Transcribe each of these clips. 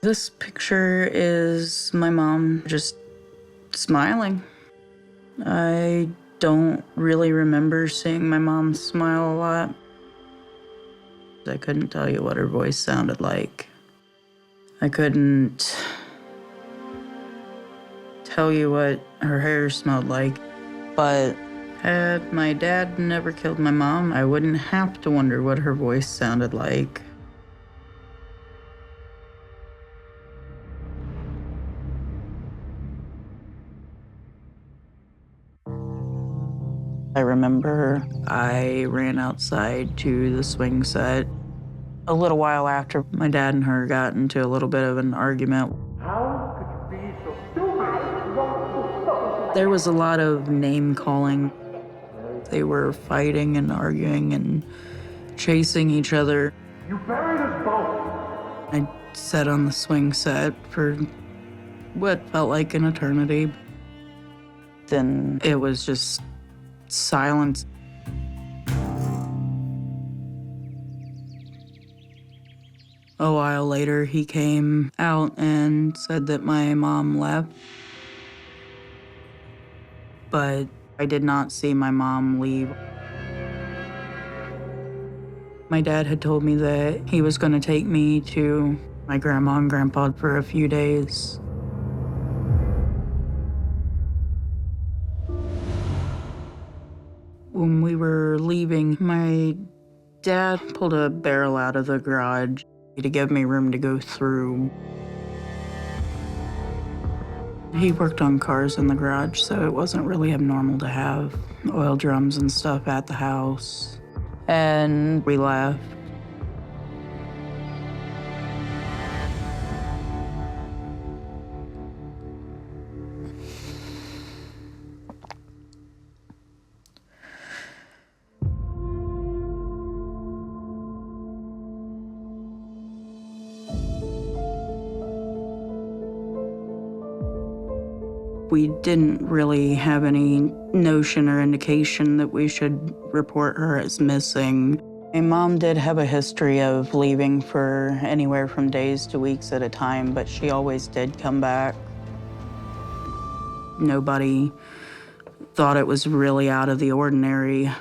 This picture is my mom just smiling. I don't really remember seeing my mom smile a lot. I couldn't tell you what her voice sounded like. I couldn't tell you what her hair smelled like. But had my dad never killed my mom, I wouldn't have to wonder what her voice sounded like. I remember I ran outside to the swing set a little while after my dad and her got into a little bit of an argument. How could you be so stupid? There was a lot of name calling. They were fighting and arguing and chasing each other. You buried us both. I sat on the swing set for what felt like an eternity. Then it was just silence. A while later, he came out and said that my mom left. But I did not see my mom leave. My dad had told me that he was going to take me to my grandma and grandpa for a few days. When we were leaving, my dad pulled a barrel out of the garage to give me room to go through. He worked on cars in the garage, so it wasn't really abnormal to have oil drums and stuff at the house. And we left. We didn't really have any notion or indication that we should report her as missing. My mom did have a history of leaving for anywhere from days to weeks at a time, but she always did come back. Nobody thought it was really out of the ordinary.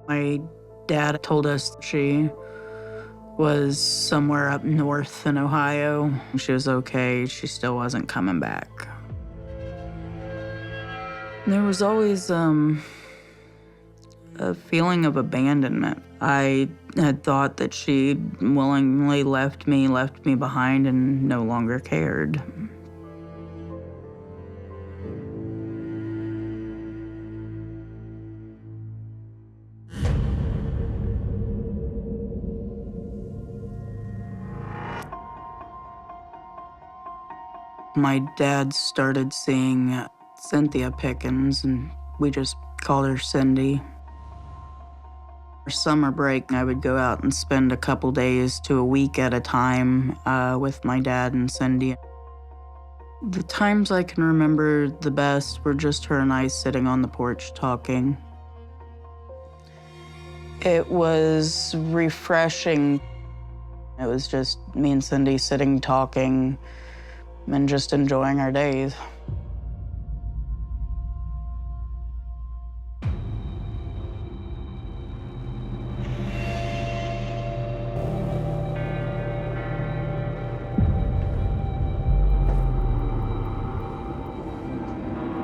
My dad told us she was somewhere up north in Ohio. She was okay, she still wasn't coming back. There was always a feeling of abandonment. I had thought that she willingly left me behind and no longer cared. My dad started seeing Cynthia Pickens, and we just called her Cindy. For summer break, I would go out and spend a couple days to a week at a time with my dad and Cindy. The times I can remember the best were just her and I sitting on the porch talking. It was refreshing. It was just me and Cindy sitting talking and just enjoying our days.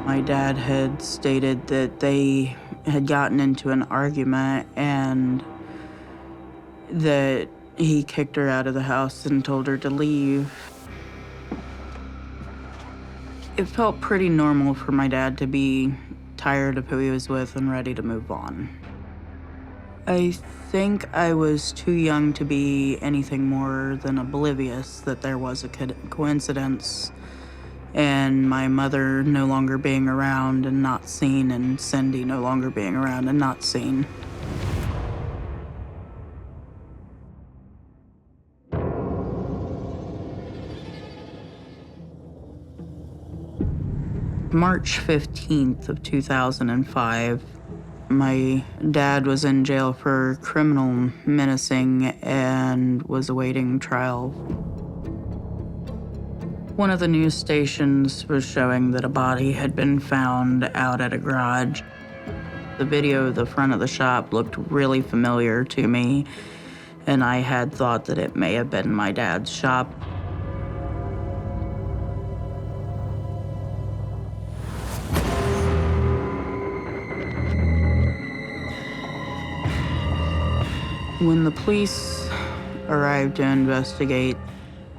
My dad had stated that they had gotten into an argument and that he kicked her out of the house and told her to leave. It felt pretty normal for my dad to be tired of who he was with and ready to move on. I think I was too young to be anything more than oblivious that there was a coincidence, and my mother no longer being around and not seen, and Cindy no longer being around and not seen. March 15th of 2005, My dad was in jail for criminal menacing and was awaiting trial. One of the news stations was showing that a body had been found out at a garage. The video of the front of the shop looked really familiar to me, and I had thought that it may have been my dad's shop. When the police arrived to investigate,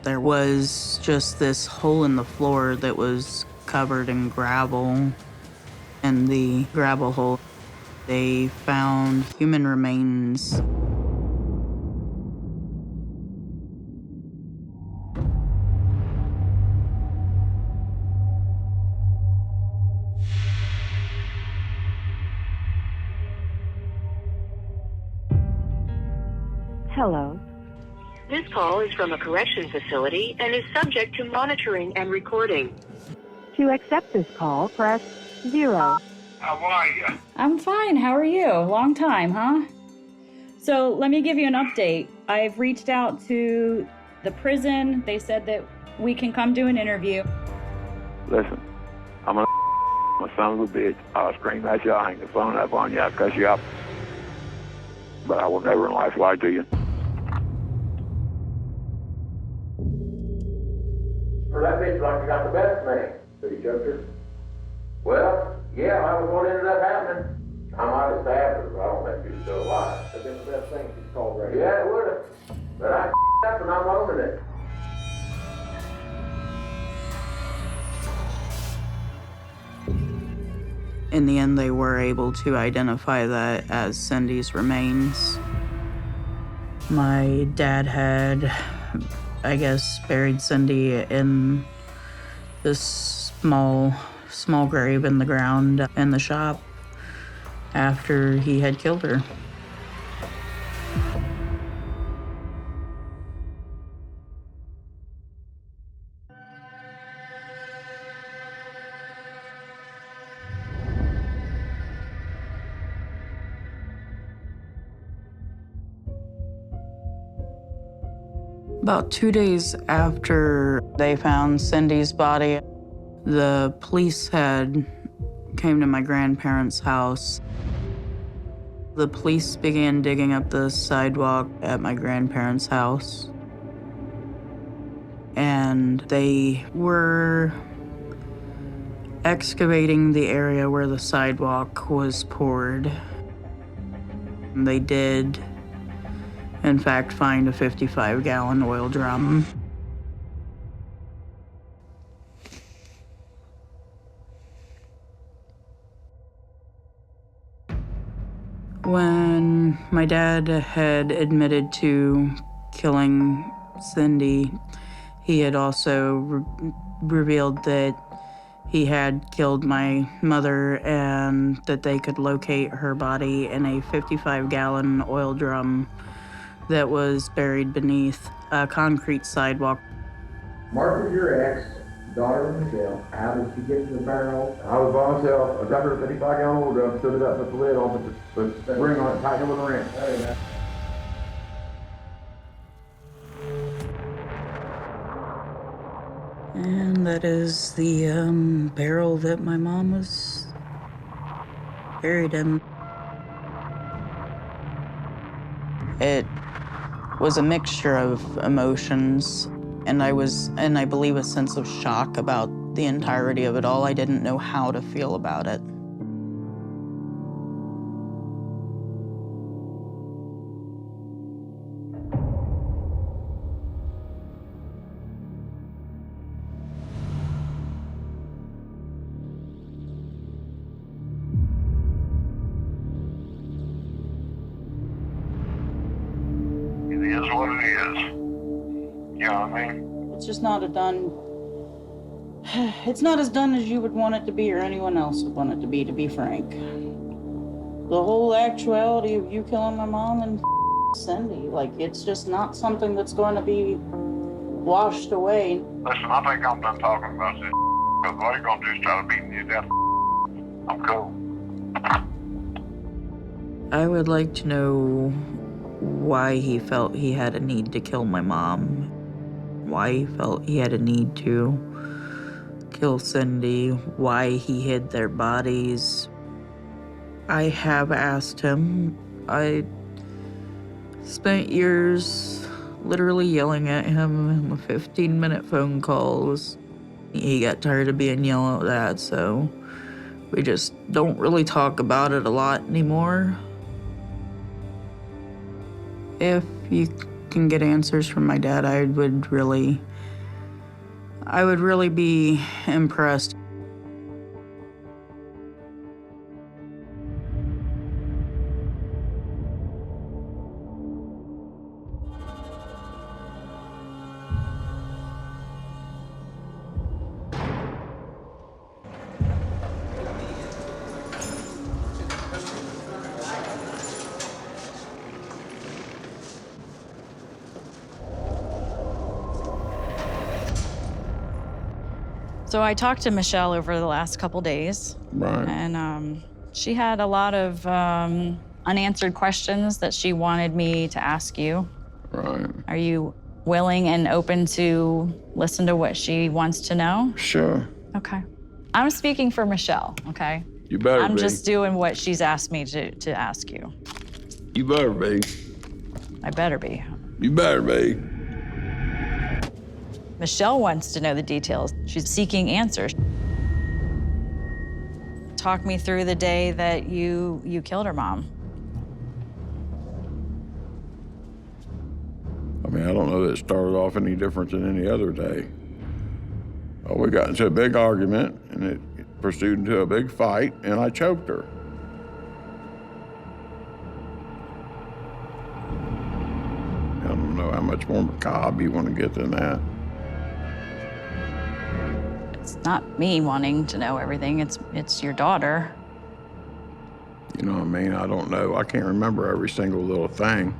there was just this hole in the floor that was covered in gravel. In the gravel hole, they found human remains. Hello. This call is from a correction facility and is subject to monitoring and recording. To accept this call, press 0. How are you? I'm fine. How are you? Long time, huh? So let me give you an update. I've reached out to the prison. They said that we can come do an interview. Listen, I'm a son of a bitch. I'll scream at you. I'll hang the phone up on you. I'll cuss you out. But I will never in life lie to you. For that bitch like you got the best name. So you choked her? Well, yeah, I was what ended up happening. I might have stabbed her, but I don't think she was still alive. That's been the best thing she's called right. Yeah, it would have. But I up and I'm owning it. In the end, they were able to identify that as Cindy's remains. My dad had, I guess, buried Cindy in this small grave in the ground in the shop after he had killed her. About 2 days after they found Cindy's body, the police had came to my grandparents' house. The police began digging up the sidewalk at my grandparents' house. And they were excavating the area where the sidewalk was poured. They did, in fact, find a 55-gallon oil drum. When my dad had admitted to killing Cindy, he had also revealed that he had killed my mother and that they could locate her body in a 55-gallon oil drum that was buried beneath a concrete sidewalk. Martha's your ex, daughter of Michelle. How did she get to the barrel? I was by myself. I got her a 55-gallon oil drum, stood it up, put the lid on, put the ring on it, tightened it with a wrench. There you go. And that is the barrel that my mom was buried in. It was a mixture of emotions, and I believe a sense of shock about the entirety of it all. I didn't know how to feel about it. It is what it is. You know what I mean? It's just not it's not as done as you would want it to be or anyone else would want it to be frank. The whole actuality of you killing my mom and Cindy, like, it's just not something that's going to be washed away. Listen, I think I'm done talking about this because what you're going to do is try to beat me to death. I'm cool. I would like to know why he felt he had a need to kill my mom, why he felt he had a need to kill Cindy, why he hid their bodies. I have asked him. I spent years literally yelling at him in the 15-minute phone calls. He got tired of being yelled at that, so we just don't really talk about it a lot anymore. If you can get answers from my dad, I would really be impressed. So I talked to Michelle over the last couple days. Right. And she had a lot of unanswered questions that she wanted me to ask you. Right. Are you willing and open to listen to what she wants to know? Sure. Okay. I'm speaking for Michelle, okay? You better I'm be. just doing what she's asked me to ask you. You better be. I better be. You better be. Michelle wants to know the details. She's seeking answers. Talk me through the day that you killed her mom. I mean, I don't know that it started off any different than any other day. We got into a big argument, and it pursued into a big fight, and I choked her. I don't know how much more macabre you want to get than that. It's not me wanting to know everything. It's your daughter. You know what I mean? I don't know. I can't remember every single little thing.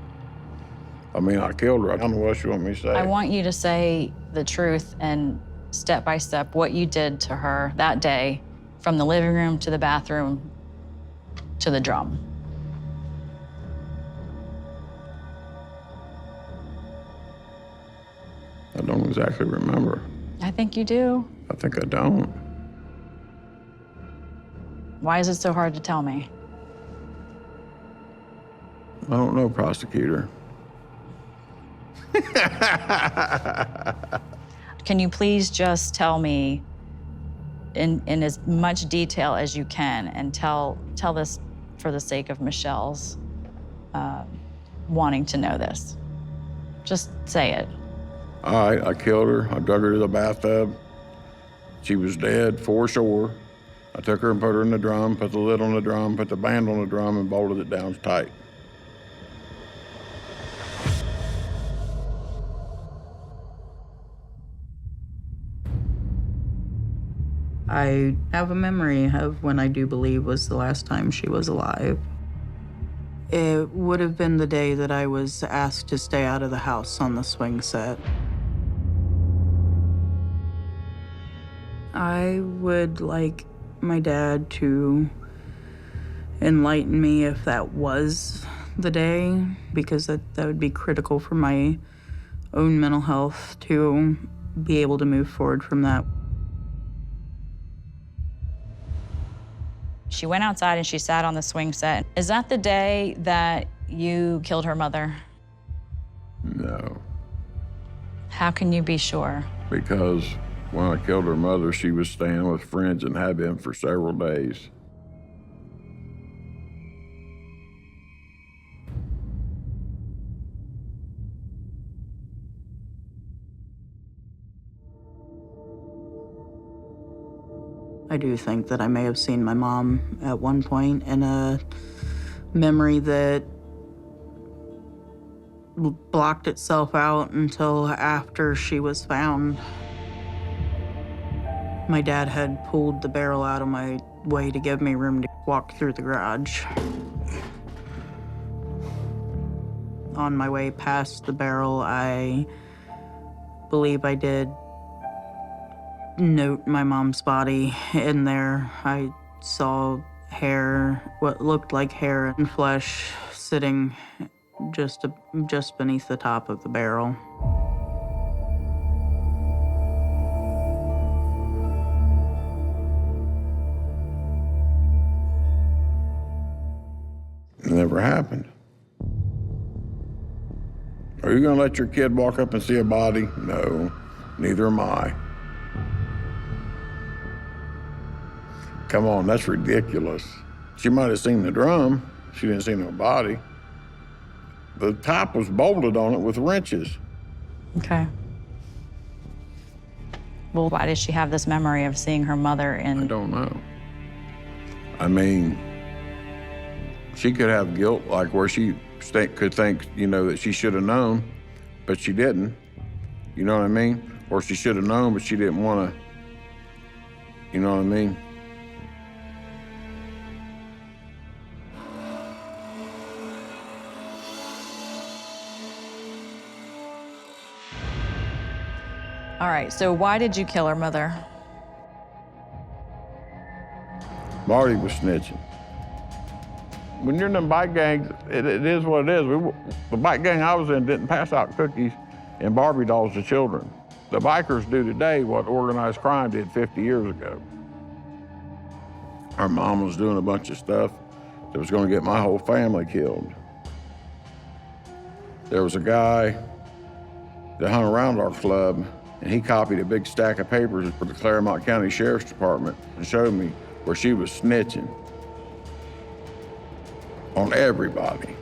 I mean, I killed her. I don't know what you want me to say. I want you to say the truth and step by step what you did to her that day, from the living room to the bathroom to the drum. I don't exactly remember. I think you do. I think I don't. Why is it so hard to tell me? I don't know, prosecutor. Can you please just tell me in as much detail as you can, and tell this for the sake of Michelle's wanting to know this? Just say it. All right, I killed her. I dug her to the bathtub. She was dead for sure. I took her and put her in the drum, put the lid on the drum, put the band on the drum, and bolted it down tight. I have a memory of when I do believe was the last time she was alive. It would have been the day that I was asked to stay out of the house on the swing set. I would like my dad to enlighten me if that was the day, because that would be critical for my own mental health to be able to move forward from that. She went outside and she sat on the swing set. Is that the day that you killed her mother? No, How can you be sure? because when I killed her mother, she was staying with friends and had been for several days. I do think that I may have seen my mom at one point in a memory that blocked itself out until after she was found. My dad had pulled the barrel out of my way to give me room to walk through the garage. On my way past the barrel, I believe I did note my mom's body in there. I saw hair, what looked like hair and flesh sitting just beneath the top of the barrel. It never happened. Are you gonna let your kid walk up and see a body? No, neither am I. Come on, that's ridiculous. She might have seen the drum. She didn't see no body. The top was bolted on it with wrenches. Okay. Well, why does she have this memory of seeing her mother in... I don't know. I mean, she could have guilt, like where she could think, you know, that she should have known, but she didn't. You know what I mean? Or she should have known, but she didn't want to. You know what I mean? All right, so why did you kill her mother? Marty was snitching. When you're in them bike gangs, it is what it is. The bike gang I was in didn't pass out cookies and Barbie dolls to children. The bikers do today what organized crime did 50 years ago. Our mom was doing a bunch of stuff that was going to get my whole family killed. There was a guy that hung around our club, and he copied a big stack of papers for the Claremont County Sheriff's Department and showed me where she was snitching on everybody.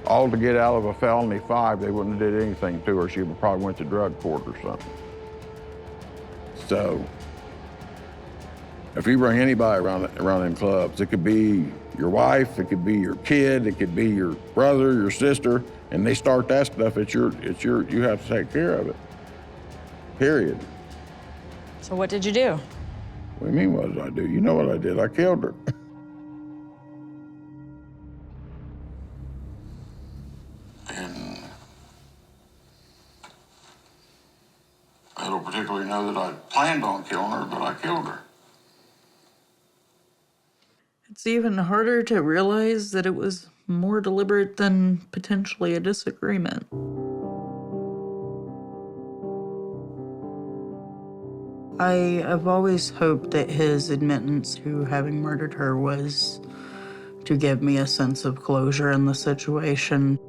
All to get out of a felony 5, they wouldn't have did anything to her. She would probably went to drug court or something. So, if you bring anybody around them clubs, it could be your wife, it could be your kid, it could be your brother, your sister, and they start that stuff, you have to take care of it, period. So what did you do? What do you mean, what did I do? You know what I did, I killed her. And I don't particularly know that I planned on killing her, but I killed her. It's even harder to realize that it was more deliberate than potentially a disagreement. I have always hoped that his admittance to having murdered her was to give me a sense of closure in the situation.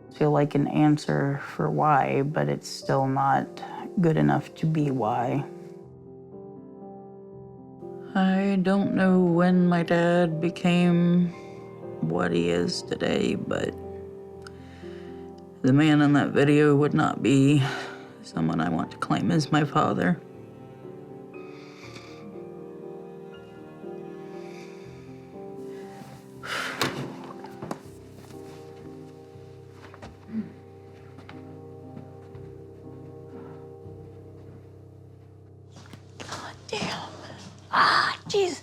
I feel like an answer for why, but it's still not good enough to be why. I don't know when my dad became what he is today, but the man in that video would not be someone I want to claim as my father. God damn. Ah, jeez.